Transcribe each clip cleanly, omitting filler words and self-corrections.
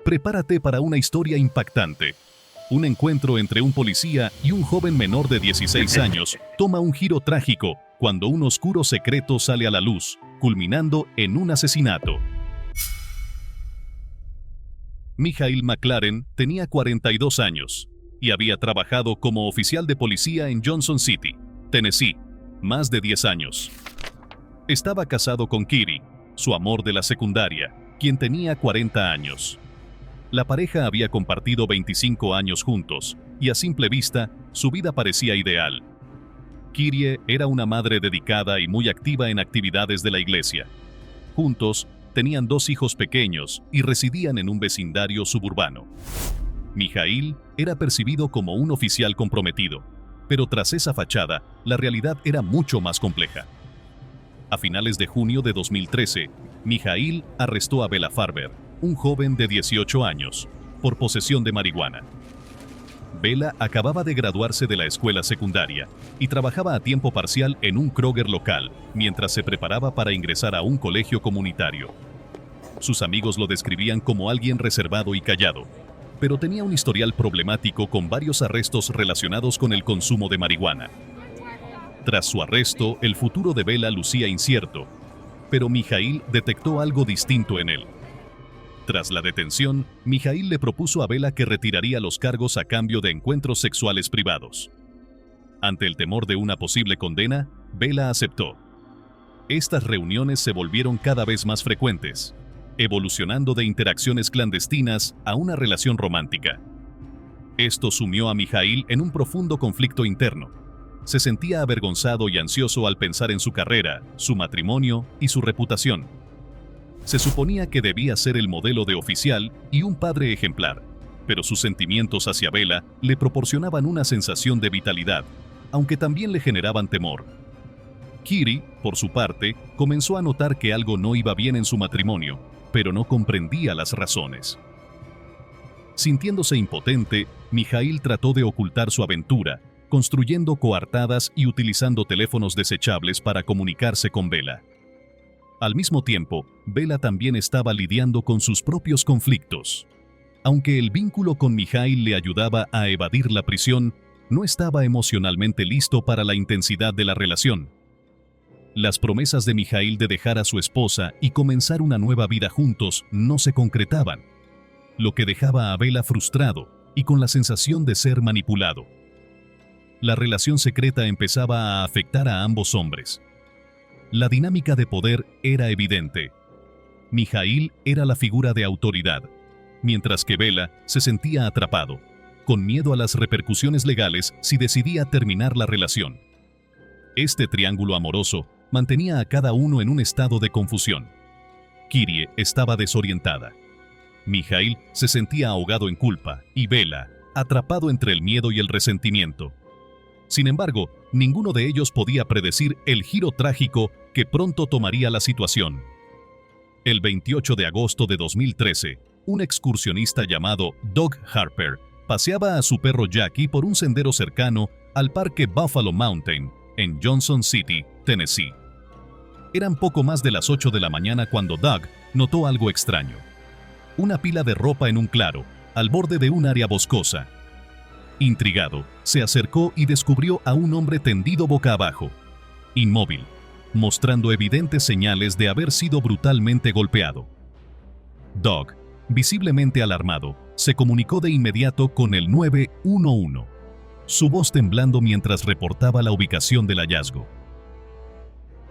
Prepárate para una historia impactante. Un encuentro entre un policía y un joven menor de 16 años toma un giro trágico cuando un oscuro secreto sale a la luz, culminando en un asesinato. Michael McLaren tenía 42 años y había trabajado como oficial de policía en Johnson City, Tennessee, más de 10 años. Estaba casado con Kitty, su amor de la secundaria, quien tenía 40 años. La pareja había compartido 25 años juntos y a simple vista su vida parecía ideal. Kyrie era una madre dedicada y muy activa en actividades de la iglesia. Juntos tenían 2 hijos pequeños y residían en un vecindario suburbano. Michael era percibido como un oficial comprometido, pero tras esa fachada, la realidad era mucho más compleja. A finales de junio de 2013, Michael arrestó a Bella Farber, un joven de 18 años, por posesión de marihuana. Bella acababa de graduarse de la escuela secundaria y trabajaba a tiempo parcial en un Kroger local, mientras se preparaba para ingresar a un colegio comunitario. Sus amigos lo describían como alguien reservado y callado, pero tenía un historial problemático con varios arrestos relacionados con el consumo de marihuana. Tras su arresto, el futuro de Bella lucía incierto, pero Michael detectó algo distinto en él. Tras la detención, Michael le propuso a Bella que retiraría los cargos a cambio de encuentros sexuales privados. Ante el temor de una posible condena, Bella aceptó. Estas reuniones se volvieron cada vez más frecuentes, evolucionando de interacciones clandestinas a una relación romántica. Esto sumió a Michael en un profundo conflicto interno. Se sentía avergonzado y ansioso al pensar en su carrera, su matrimonio y su reputación. Se suponía que debía ser el modelo de oficial y un padre ejemplar, pero sus sentimientos hacia Bella le proporcionaban una sensación de vitalidad, aunque también le generaban temor. Kitty, por su parte, comenzó a notar que algo no iba bien en su matrimonio, pero no comprendía las razones. Sintiéndose impotente, Michael trató de ocultar su aventura, construyendo coartadas y utilizando teléfonos desechables para comunicarse con Bella. Al mismo tiempo, Bella también estaba lidiando con sus propios conflictos. Aunque el vínculo con Michael le ayudaba a evadir la prisión, no estaba emocionalmente listo para la intensidad de la relación. Las promesas de Michael de dejar a su esposa y comenzar una nueva vida juntos no se concretaban, lo que dejaba a Bella frustrado y con la sensación de ser manipulado. La relación secreta empezaba a afectar a ambos hombres. La dinámica de poder era evidente. Michael era la figura de autoridad, mientras que Bella se sentía atrapado, con miedo a las repercusiones legales si decidía terminar la relación. Este triángulo amoroso mantenía a cada uno en un estado de confusión. Kyrie estaba desorientada. Michael se sentía ahogado en culpa y Bella, atrapado entre el miedo y el resentimiento. Sin embargo, ninguno de ellos podía predecir el giro trágico que pronto tomaría la situación. El 28 de agosto de 2013, un excursionista llamado Doug Harper paseaba a su perro Jackie por un sendero cercano al parque Buffalo Mountain, en Johnson City, Tennessee. Eran poco más de las 8 de la mañana cuando Doug notó algo extraño. Una pila de ropa en un claro, al borde de un área boscosa. Intrigado, se acercó y descubrió a un hombre tendido boca abajo, inmóvil, mostrando evidentes señales de haber sido brutalmente golpeado. Doug, visiblemente alarmado, se comunicó de inmediato con el 911, su voz temblando mientras reportaba la ubicación del hallazgo.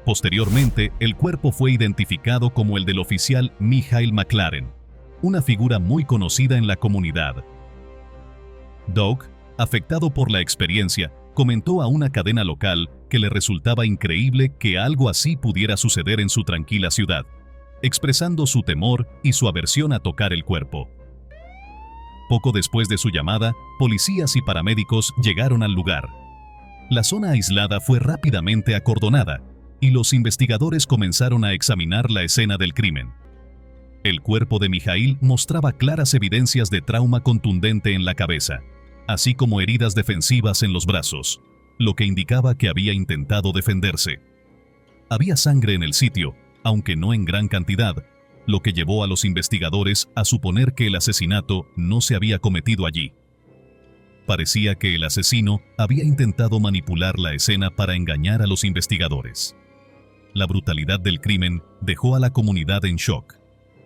Posteriormente, el cuerpo fue identificado como el del oficial Michael McLaren, una figura muy conocida en la comunidad. Doug, afectado por la experiencia, comentó a una cadena local que le resultaba increíble que algo así pudiera suceder en su tranquila ciudad, expresando su temor y su aversión a tocar el cuerpo. Poco después de su llamada, policías y paramédicos llegaron al lugar. La zona aislada fue rápidamente acordonada y los investigadores comenzaron a examinar la escena del crimen. El cuerpo de Michael mostraba claras evidencias de trauma contundente en la cabeza, así como heridas defensivas en los brazos, lo que indicaba que había intentado defenderse. Había sangre en el sitio, aunque no en gran cantidad, lo que llevó a los investigadores a suponer que el asesinato no se había cometido allí. Parecía que el asesino había intentado manipular la escena para engañar a los investigadores. La brutalidad del crimen dejó a la comunidad en shock.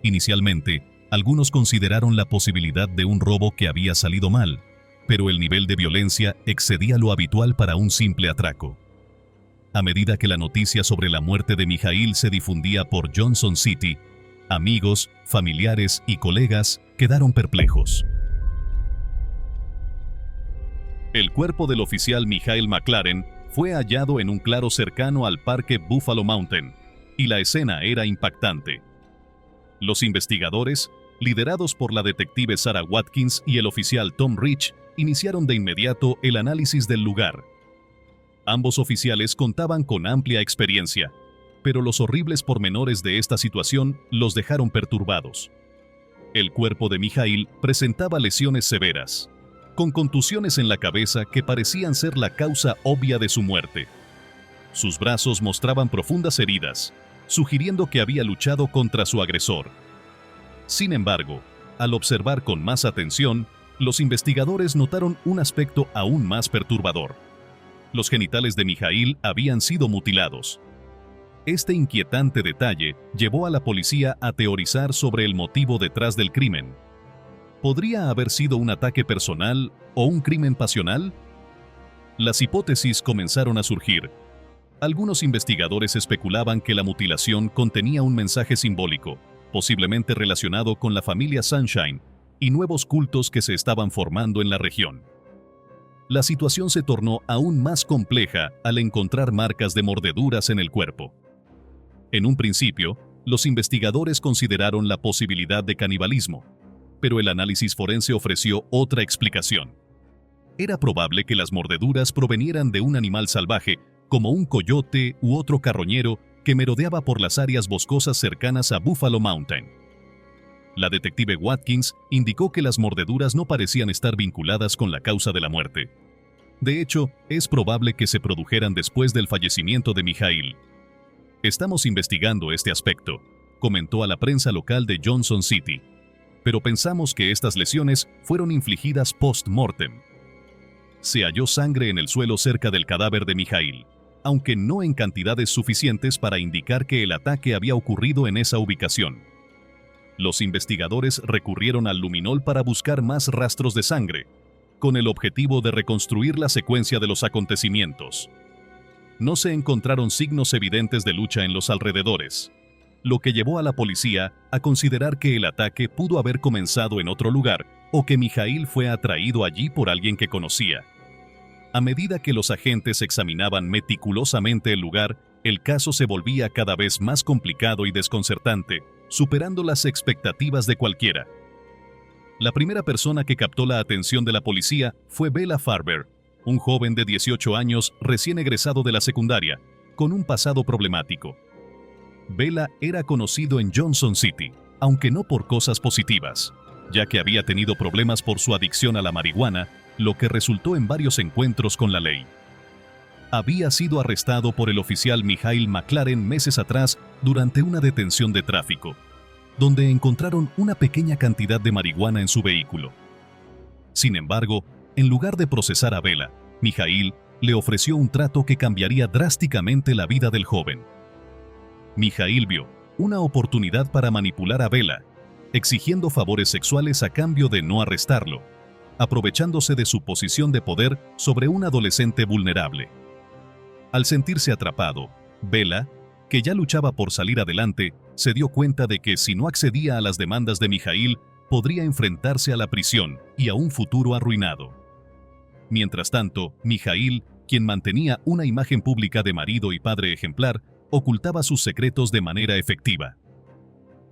Inicialmente, algunos consideraron la posibilidad de un robo que había salido mal, pero el nivel de violencia excedía lo habitual para un simple atraco. A medida que la noticia sobre la muerte de Mikhail se difundía por Johnson City, amigos, familiares y colegas quedaron perplejos. El cuerpo del oficial Mikhail McLaren fue hallado en un claro cercano al parque Buffalo Mountain, y la escena era impactante. Los investigadores, liderados por la detective Sarah Watkins y el oficial Tom Rich, iniciaron de inmediato el análisis del lugar. Ambos oficiales contaban con amplia experiencia, pero los horribles pormenores de esta situación los dejaron perturbados. El cuerpo de Mikhail presentaba lesiones severas, con contusiones en la cabeza que parecían ser la causa obvia de su muerte. Sus brazos mostraban profundas heridas, sugiriendo que había luchado contra su agresor. Sin embargo, al observar con más atención, los investigadores notaron un aspecto aún más perturbador. Los genitales de Mikhail habían sido mutilados. Este inquietante detalle llevó a la policía a teorizar sobre el motivo detrás del crimen. ¿Podría haber sido un ataque personal o un crimen pasional? Las hipótesis comenzaron a surgir. Algunos investigadores especulaban que la mutilación contenía un mensaje simbólico, posiblemente relacionado con la familia Sunshine y nuevos cultos que se estaban formando en la región. La situación se tornó aún más compleja al encontrar marcas de mordeduras en el cuerpo. En un principio, los investigadores consideraron la posibilidad de canibalismo, pero el análisis forense ofreció otra explicación. Era probable que las mordeduras provenieran de un animal salvaje, como un coyote u otro carroñero que merodeaba por las áreas boscosas cercanas a Buffalo Mountain. La detective Watkins indicó que las mordeduras no parecían estar vinculadas con la causa de la muerte. De hecho, es probable que se produjeran después del fallecimiento de Mikhail. Estamos investigando este aspecto, comentó a la prensa local de Johnson City, pero pensamos que estas lesiones fueron infligidas post-mortem. Se halló sangre en el suelo cerca del cadáver de Mikhail, aunque no en cantidades suficientes para indicar que el ataque había ocurrido en esa ubicación. Los investigadores recurrieron al luminol para buscar más rastros de sangre, con el objetivo de reconstruir la secuencia de los acontecimientos. No se encontraron signos evidentes de lucha en los alrededores, lo que llevó a la policía a considerar que el ataque pudo haber comenzado en otro lugar o que Mikhail fue atraído allí por alguien que conocía. A medida que los agentes examinaban meticulosamente el lugar, el caso se volvía cada vez más complicado y desconcertante, superando las expectativas de cualquiera. La primera persona que captó la atención de la policía fue Bella Farber, un joven de 18 años recién egresado de la secundaria, con un pasado problemático. Bella era conocido en Johnson City, aunque no por cosas positivas, ya que había tenido problemas por su adicción a la marihuana, lo que resultó en varios encuentros con la ley. Había sido arrestado por el oficial Mikhail McLaren meses atrás durante una detención de tráfico, donde encontraron una pequeña cantidad de marihuana en su vehículo. Sin embargo, en lugar de procesar a Bella, Mikhail le ofreció un trato que cambiaría drásticamente la vida del joven. Mikhail vio una oportunidad para manipular a Bella, exigiendo favores sexuales a cambio de no arrestarlo, aprovechándose de su posición de poder sobre un adolescente vulnerable. Al sentirse atrapado, Bella, que ya luchaba por salir adelante, se dio cuenta de que si no accedía a las demandas de Mikhail, podría enfrentarse a la prisión y a un futuro arruinado. Mientras tanto, Mikhail, quien mantenía una imagen pública de marido y padre ejemplar, ocultaba sus secretos de manera efectiva.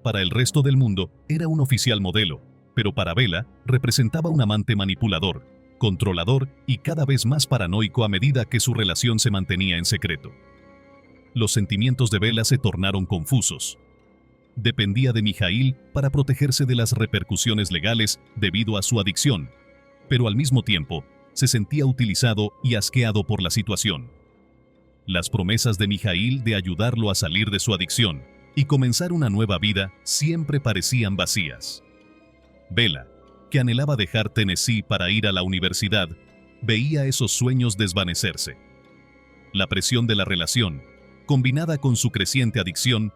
Para el resto del mundo, era un oficial modelo, pero para Bella representaba un amante manipulador, controlador y cada vez más paranoico a medida que su relación se mantenía en secreto. Los sentimientos de Bella se tornaron confusos. Dependía de Mikhail para protegerse de las repercusiones legales debido a su adicción, pero al mismo tiempo se sentía utilizado y asqueado por la situación. Las promesas de Mikhail de ayudarlo a salir de su adicción y comenzar una nueva vida siempre parecían vacías. Bella, que anhelaba dejar Tennessee para ir a la universidad, veía esos sueños desvanecerse. La presión de la relación, combinada con su creciente adicción,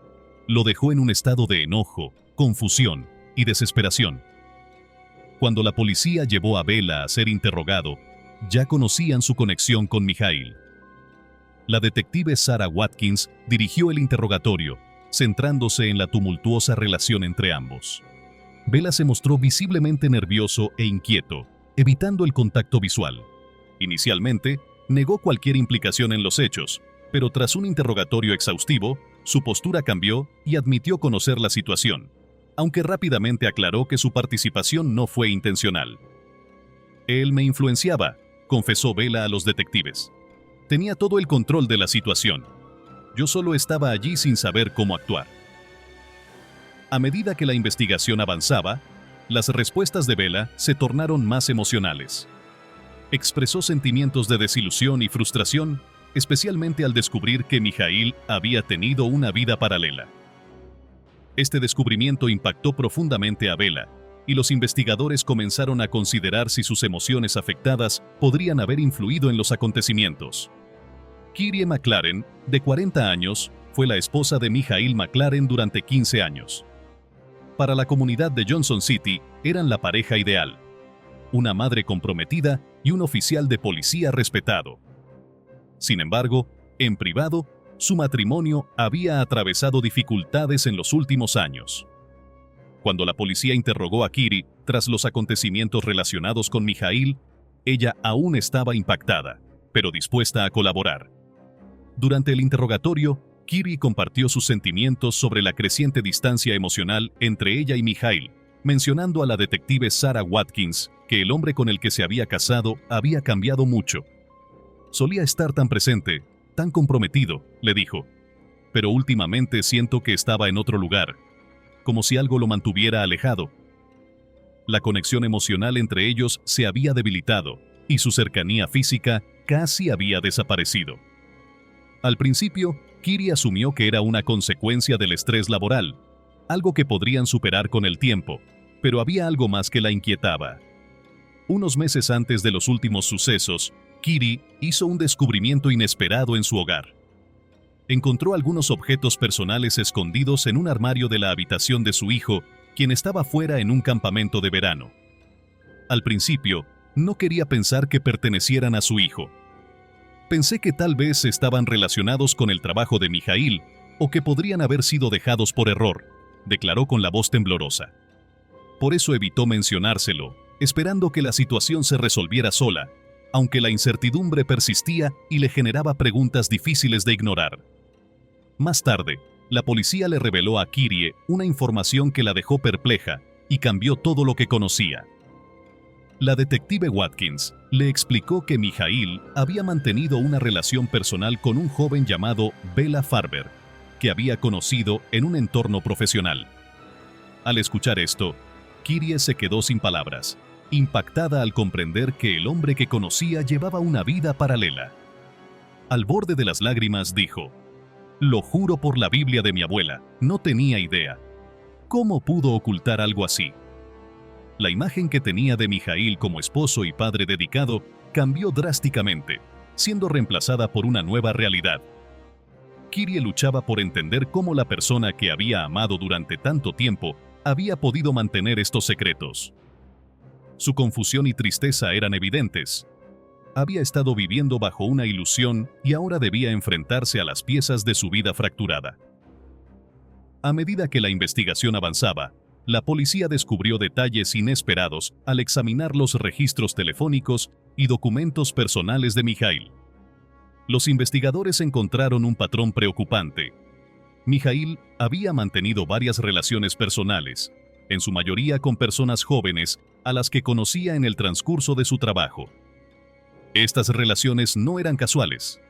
lo dejó en un estado de enojo, confusión y desesperación. Cuando la policía llevó a Bella a ser interrogado, ya conocían su conexión con Mikhail. La detective Sarah Watkins dirigió el interrogatorio, centrándose en la tumultuosa relación entre ambos. Bella se mostró visiblemente nervioso e inquieto, evitando el contacto visual. Inicialmente, negó cualquier implicación en los hechos, pero tras un interrogatorio exhaustivo, su postura cambió y admitió conocer la situación, aunque rápidamente aclaró que su participación no fue intencional. Él me influenciaba, confesó Bella a los detectives. Tenía todo el control de la situación. Yo solo estaba allí sin saber cómo actuar. A medida que la investigación avanzaba, las respuestas de Bella se tornaron más emocionales. Expresó sentimientos de desilusión y frustración, especialmente al descubrir que Mikhail había tenido una vida paralela. Este descubrimiento impactó profundamente a Bella, y los investigadores comenzaron a considerar si sus emociones afectadas podrían haber influido en los acontecimientos. Kyrie McLaren, de 40 años, fue la esposa de Mikhail McLaren durante 15 años. Para la comunidad de Johnson City, eran la pareja ideal. Una madre comprometida y un oficial de policía respetado. Sin embargo, en privado, su matrimonio había atravesado dificultades en los últimos años. Cuando la policía interrogó a Kyrie tras los acontecimientos relacionados con Mikhail, ella aún estaba impactada, pero dispuesta a colaborar. Durante el interrogatorio, Kyrie compartió sus sentimientos sobre la creciente distancia emocional entre ella y Mikhail, mencionando a la detective Sarah Watkins que el hombre con el que se había casado había cambiado mucho. Solía estar tan presente, tan comprometido, le dijo, pero últimamente siento que estaba en otro lugar, como si algo lo mantuviera alejado. La conexión emocional entre ellos se había debilitado y su cercanía física casi había desaparecido. Al principio, Kyrie asumió que era una consecuencia del estrés laboral, algo que podrían superar con el tiempo, pero había algo más que la inquietaba. Unos meses antes de los últimos sucesos, Kyrie hizo un descubrimiento inesperado en su hogar. Encontró algunos objetos personales escondidos en un armario de la habitación de su hijo, quien estaba fuera en un campamento de verano. Al principio, no quería pensar que pertenecieran a su hijo. Pensé que tal vez estaban relacionados con el trabajo de Mikhail o que podrían haber sido dejados por error, declaró con la voz temblorosa. Por eso evitó mencionárselo, esperando que la situación se resolviera sola, aunque la incertidumbre persistía y le generaba preguntas difíciles de ignorar. Más tarde, la policía le reveló a Kyrie una información que la dejó perpleja y cambió todo lo que conocía. La detective Watkins le explicó que Mikhail había mantenido una relación personal con un joven llamado Bela Farber, que había conocido en un entorno profesional. Al escuchar esto, Kyrie se quedó sin palabras, impactada al comprender que el hombre que conocía llevaba una vida paralela. Al borde de las lágrimas dijo: «Lo juro por la Biblia de mi abuela, no tenía idea. ¿Cómo pudo ocultar algo así?». La imagen que tenía de Mikhail como esposo y padre dedicado cambió drásticamente, siendo reemplazada por una nueva realidad. Kyrie luchaba por entender cómo la persona que había amado durante tanto tiempo había podido mantener estos secretos. Su confusión y tristeza eran evidentes. Había estado viviendo bajo una ilusión y ahora debía enfrentarse a las piezas de su vida fracturada. A medida que la investigación avanzaba, la policía descubrió detalles inesperados al examinar los registros telefónicos y documentos personales de Mikhail. Los investigadores encontraron un patrón preocupante. Mikhail había mantenido varias relaciones personales, en su mayoría con personas jóvenes a las que conocía en el transcurso de su trabajo. Estas relaciones no eran casuales.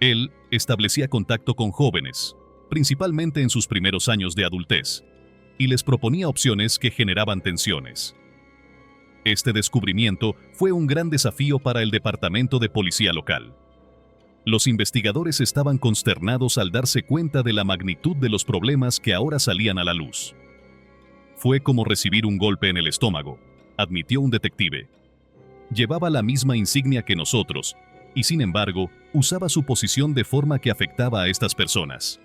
Él establecía contacto con jóvenes, principalmente en sus primeros años de adultez, y les proponía opciones que generaban tensiones. Este descubrimiento fue un gran desafío para el departamento de policía local. Los investigadores estaban consternados al darse cuenta de la magnitud de los problemas que ahora salían a la luz. Fue como recibir un golpe en el estómago, admitió un detective. Llevaba la misma insignia que nosotros, y sin embargo, usaba su posición de forma que afectaba a estas personas.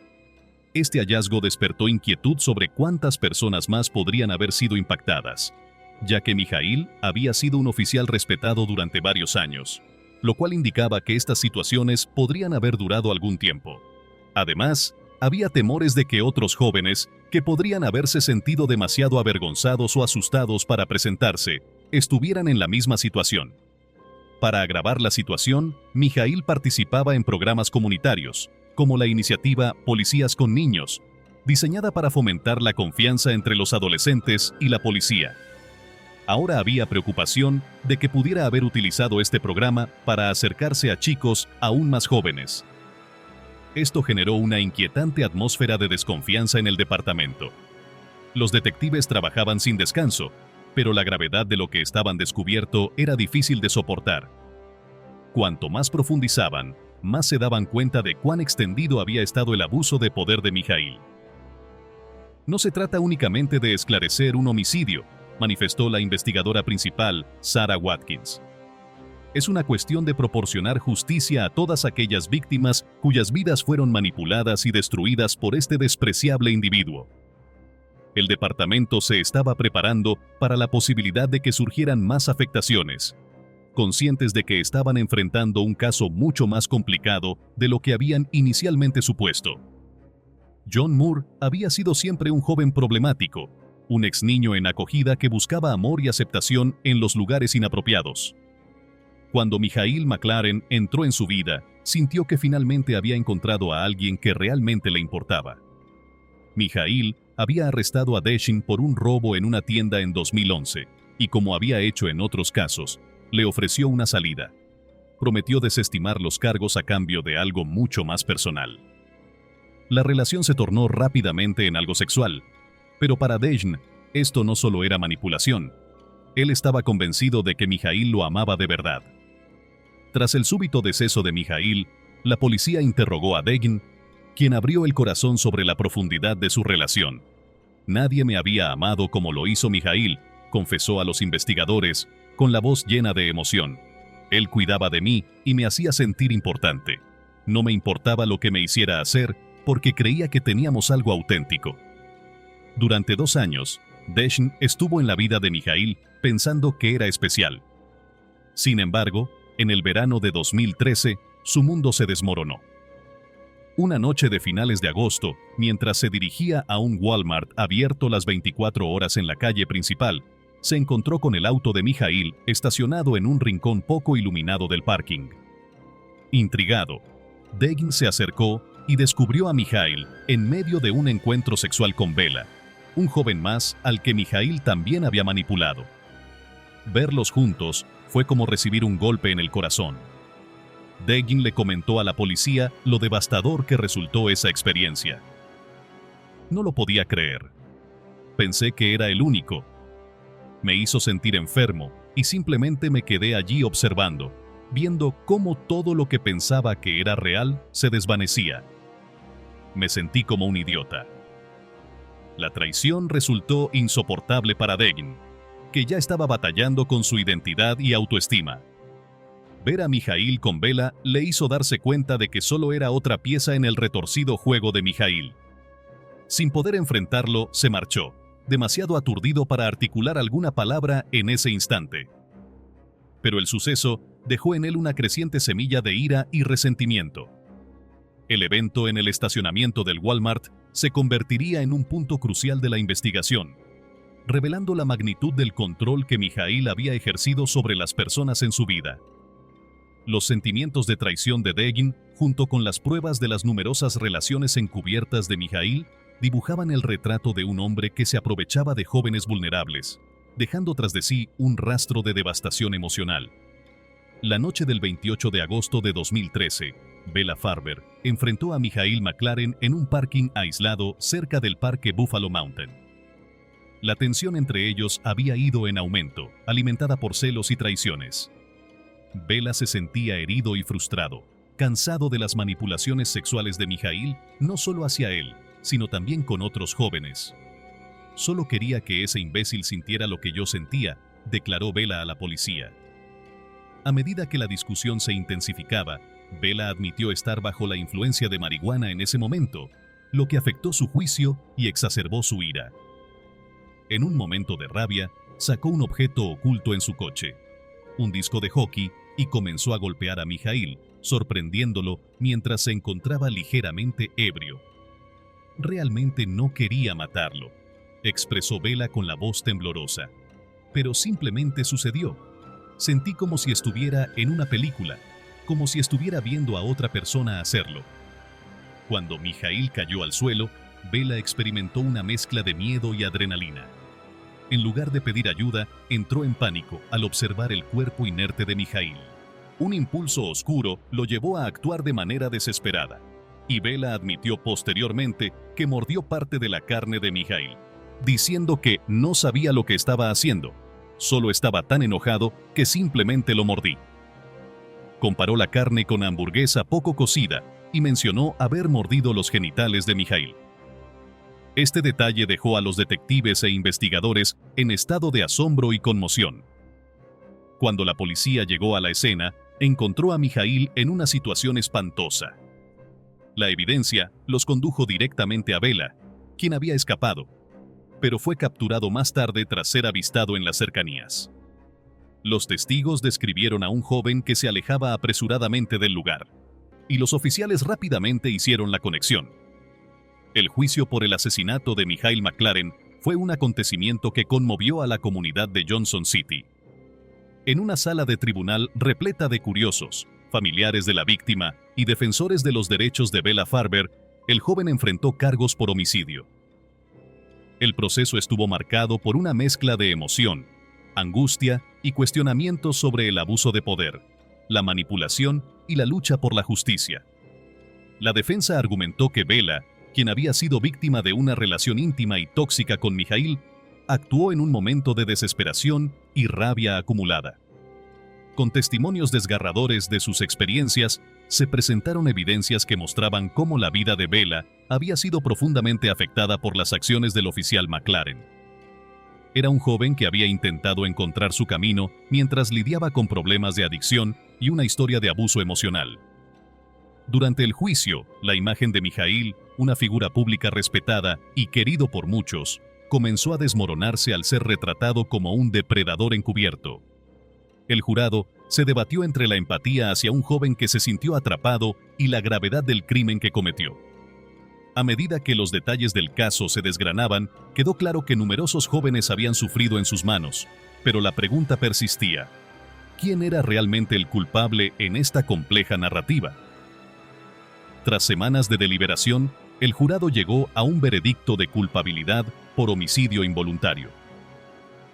Este hallazgo despertó inquietud sobre cuántas personas más podrían haber sido impactadas, ya que Mijaíl había sido un oficial respetado durante varios años, lo cual indicaba que estas situaciones podrían haber durado algún tiempo. Además, había temores de que otros jóvenes, que podrían haberse sentido demasiado avergonzados o asustados para presentarse, estuvieran en la misma situación. Para agravar la situación, Mijaíl participaba en programas comunitarios, como la iniciativa Policías con Niños, diseñada para fomentar la confianza entre los adolescentes y la policía. Ahora había preocupación de que pudiera haber utilizado este programa para acercarse a chicos aún más jóvenes. Esto generó una inquietante atmósfera de desconfianza en el departamento. Los detectives trabajaban sin descanso, pero la gravedad de lo que estaban descubierto era difícil de soportar. Cuanto más profundizaban, más se daban cuenta de cuán extendido había estado el abuso de poder de Mijaíl. No se trata únicamente de esclarecer un homicidio, manifestó la investigadora principal, Sarah Watkins. Es una cuestión de proporcionar justicia a todas aquellas víctimas cuyas vidas fueron manipuladas y destruidas por este despreciable individuo. El departamento se estaba preparando para la posibilidad de que surgieran más afectaciones, conscientes de que estaban enfrentando un caso mucho más complicado de lo que habían inicialmente supuesto. John Moore había sido siempre un joven problemático, un ex niño en acogida que buscaba amor y aceptación en los lugares inapropiados. Cuando Mijaíl McLaren entró en su vida, sintió que finalmente había encontrado a alguien que realmente le importaba. Mijaíl había arrestado a Deshin por un robo en una tienda en 2011, y como había hecho en otros casos, le ofreció una salida. Prometió desestimar los cargos a cambio de algo mucho más personal. La relación se tornó rápidamente en algo sexual, pero para Deshin, esto no solo era manipulación. Él estaba convencido de que Mijaíl lo amaba de verdad. Tras el súbito deceso de Mijaíl, la policía interrogó a Deshin, quien abrió el corazón sobre la profundidad de su relación. Nadie me había amado como lo hizo Mijaíl, confesó a los investigadores, con la voz llena de emoción. Él cuidaba de mí y me hacía sentir importante. No me importaba lo que me hiciera hacer, porque creía que teníamos algo auténtico. Durante 2 años, Deshin estuvo en la vida de Mijaíl pensando que era especial. Sin embargo, en el verano de 2013, su mundo se desmoronó. Una noche de finales de agosto, mientras se dirigía a un Walmart abierto las 24 horas en la calle principal, se encontró con el auto de Mijaíl estacionado en un rincón poco iluminado del parking. Intrigado, Deshin se acercó y descubrió a Mijaíl en medio de un encuentro sexual con Bella, un joven más al que Mijaíl también había manipulado. Verlos juntos fue como recibir un golpe en el corazón. Deshin le comentó a la policía lo devastador que resultó esa experiencia. No lo podía creer. Pensé que era el único. Me hizo sentir enfermo y simplemente me quedé allí observando, viendo cómo todo lo que pensaba que era real se desvanecía. Me sentí como un idiota. La traición resultó insoportable para Deshin, que ya estaba batallando con su identidad y autoestima. Ver a Mijaíl con Bella le hizo darse cuenta de que solo era otra pieza en el retorcido juego de Mijaíl. Sin poder enfrentarlo, se marchó, demasiado aturdido para articular alguna palabra en ese instante. Pero el suceso dejó en él una creciente semilla de ira y resentimiento. El evento en el estacionamiento del Walmart se convertiría en un punto crucial de la investigación, revelando la magnitud del control que Mijaíl había ejercido sobre las personas en su vida. Los sentimientos de traición de Deshin, junto con las pruebas de las numerosas relaciones encubiertas de Mijaíl, dibujaban el retrato de un hombre que se aprovechaba de jóvenes vulnerables, dejando tras de sí un rastro de devastación emocional. La noche del 28 de agosto de 2013, Bella Farber enfrentó a Mijaíl McLaren en un parking aislado cerca del parque Buffalo Mountain. La tensión entre ellos había ido en aumento, alimentada por celos y traiciones. Bella se sentía herido y frustrado, cansado de las manipulaciones sexuales de Mijaíl, no solo hacia él, sino también con otros jóvenes. Solo quería que ese imbécil sintiera lo que yo sentía, declaró Bela a la policía. A medida que la discusión se intensificaba, Bela admitió estar bajo la influencia de marihuana en ese momento, lo que afectó su juicio y exacerbó su ira. En un momento de rabia, sacó un objeto oculto en su coche, un disco de hockey, y comenzó a golpear a Mijaíl, sorprendiéndolo mientras se encontraba ligeramente ebrio. Realmente no quería matarlo, expresó Bela con la voz temblorosa. Pero simplemente sucedió. Sentí como si estuviera en una película, como si estuviera viendo a otra persona hacerlo. Cuando Mijaíl cayó al suelo, Bela experimentó una mezcla de miedo y adrenalina. En lugar de pedir ayuda, entró en pánico al observar el cuerpo inerte de Mijaíl. Un impulso oscuro lo llevó a actuar de manera desesperada, y Bela admitió posteriormente que mordió parte de la carne de Mijaíl, diciendo que no sabía lo que estaba haciendo, solo estaba tan enojado que simplemente lo mordí. Comparó la carne con hamburguesa poco cocida y mencionó haber mordido los genitales de Mijaíl. Este detalle dejó a los detectives e investigadores en estado de asombro y conmoción. Cuando la policía llegó a la escena, encontró a Mijaíl en una situación espantosa. La evidencia los condujo directamente a Bela, quien había escapado, pero fue capturado más tarde tras ser avistado en las cercanías. Los testigos describieron a un joven que se alejaba apresuradamente del lugar, y los oficiales rápidamente hicieron la conexión. El juicio por el asesinato de Mijaíl McLaren fue un acontecimiento que conmovió a la comunidad de Johnson City. En una sala de tribunal repleta de curiosos, familiares de la víctima y defensores de los derechos de Bela Farber, el joven enfrentó cargos por homicidio. El proceso estuvo marcado por una mezcla de emoción, angustia y cuestionamientos sobre el abuso de poder, la manipulación y la lucha por la justicia. La defensa argumentó que Bela, quien había sido víctima de una relación íntima y tóxica con Mijaíl, actuó en un momento de desesperación y rabia acumulada. Con testimonios desgarradores de sus experiencias, se presentaron evidencias que mostraban cómo la vida de Bela había sido profundamente afectada por las acciones del oficial McLaren. Era un joven que había intentado encontrar su camino mientras lidiaba con problemas de adicción y una historia de abuso emocional. Durante el juicio, la imagen de Mijaíl, una figura pública respetada y querido por muchos, comenzó a desmoronarse al ser retratado como un depredador encubierto. El jurado se debatió entre la empatía hacia un joven que se sintió atrapado y la gravedad del crimen que cometió. A medida que los detalles del caso se desgranaban, quedó claro que numerosos jóvenes habían sufrido en sus manos, pero la pregunta persistía: ¿quién era realmente el culpable en esta compleja narrativa? Tras semanas de deliberación, el jurado llegó a un veredicto de culpabilidad por homicidio involuntario.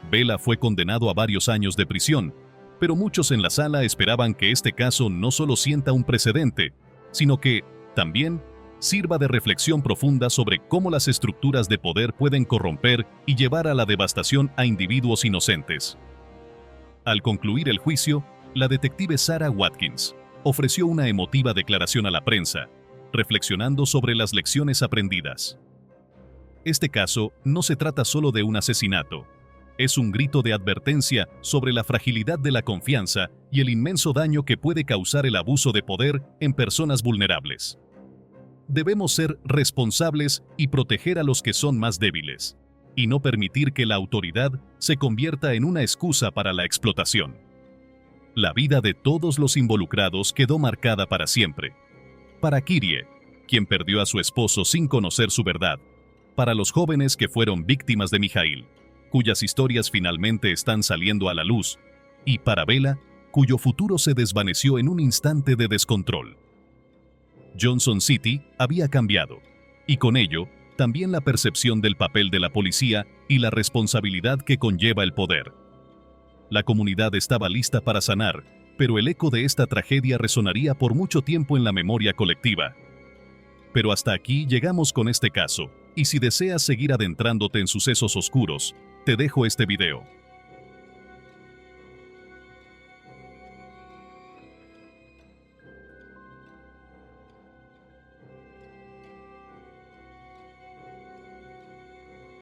Bela fue condenado a varios años de prisión, pero muchos en la sala esperaban que este caso no solo sienta un precedente, sino que, también, sirva de reflexión profunda sobre cómo las estructuras de poder pueden corromper y llevar a la devastación a individuos inocentes. Al concluir el juicio, la detective Sarah Watkins ofreció una emotiva declaración a la prensa, reflexionando sobre las lecciones aprendidas. Este caso no se trata solo de un asesinato, es un grito de advertencia sobre la fragilidad de la confianza y el inmenso daño que puede causar el abuso de poder en personas vulnerables. Debemos ser responsables y proteger a los que son más débiles, y no permitir que la autoridad se convierta en una excusa para la explotación. La vida de todos los involucrados quedó marcada para siempre. Para Kyrie, quien perdió a su esposo sin conocer su verdad. Para los jóvenes que fueron víctimas de Mijaíl, cuyas historias finalmente están saliendo a la luz. Y para Bela, cuyo futuro se desvaneció en un instante de descontrol. Johnson City había cambiado, y con ello, también la percepción del papel de la policía y la responsabilidad que conlleva el poder. La comunidad estaba lista para sanar, pero el eco de esta tragedia resonaría por mucho tiempo en la memoria colectiva. Pero hasta aquí llegamos con este caso, y si deseas seguir adentrándote en sucesos oscuros, te dejo este video.